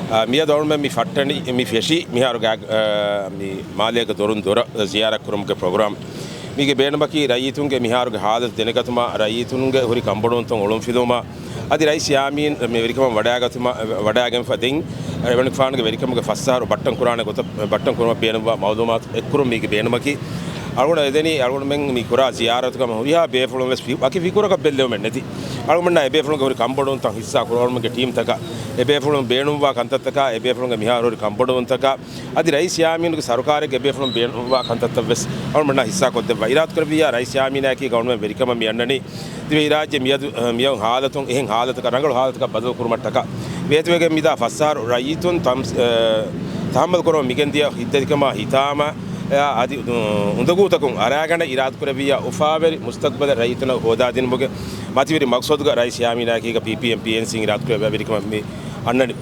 මිය දවුන් මේ ෆට්ටනි මේ ෆෙෂි මිහාරු ගා මේ මාලයක දොරුන් දොර ziyarak kurumගේ ප්‍රෝග්‍රෑම් මීගේ බේනබකි රයිතුන්ගේ මිහාරුගේ හාදස් දෙනකතුමා රයිතුන්ගේ හොරි කම්බඩොන්තොන් ඔලොම් ෆිදෝමා අදි රයිස් යාමීන් මේ වෙරිකම වඩාගතුමා වඩාගෙන් ෆදින් එවනික් ෆාන්ගේ වෙරිකමගේ ෆස්සාරු බට්ටන් කුරානේ ගොත බට්ටන් කුරම බේනබා මවදුමාත් එක්කුරුම් මීගේ බේනබකි අලුණ එදෙනි අලුණ මෙන් මී කුරා ziyarat කම හොරියා බේෆලොන් වෙස් බකි විකුරක බෙල්ලෙව මෙන් නැති අලුණ නා බේෆලොන් හොරි කම්බඩොන්තන් හිස්සා කුරාල්මගේ ටීම් තක එබේෆලොන් බේනුවා කන්තත්තක එබේෆලොන් මිහාරු හොරි කම්බඩොන්තක අදි රයිස් යාමීන්ගේ සරකාරයේ එබේෆලොන් බේනුවා කන්තත්ත වෙස් අලුණ නා හිස්සා කොද්ද වෛරාත් කරවියා රයිස් යාමීනා කී ගවර්න්මන්ට් වෙරිකම මියන්නනි දිවි රාජ්‍ය මියන් හාලතුන් එහෙන් හාලතක රංගල හාලතක බදව කුරුමට්ටක වේතුවේගේ මිදා ෆස්සාරු රයිතුන් තහම්මල් කරව මිගෙන්දියා හිද්දරිකම හිතාම आदि उन्दगूतकुं अरागण इराद कुरविया उफावेरी मुस्तकबल रईतन होदा दिन बगे मातिवेरी मकसद ग राइस यामिना की पीपीएम पीएनसी इराद कुरविया वेरिकम अन्ननि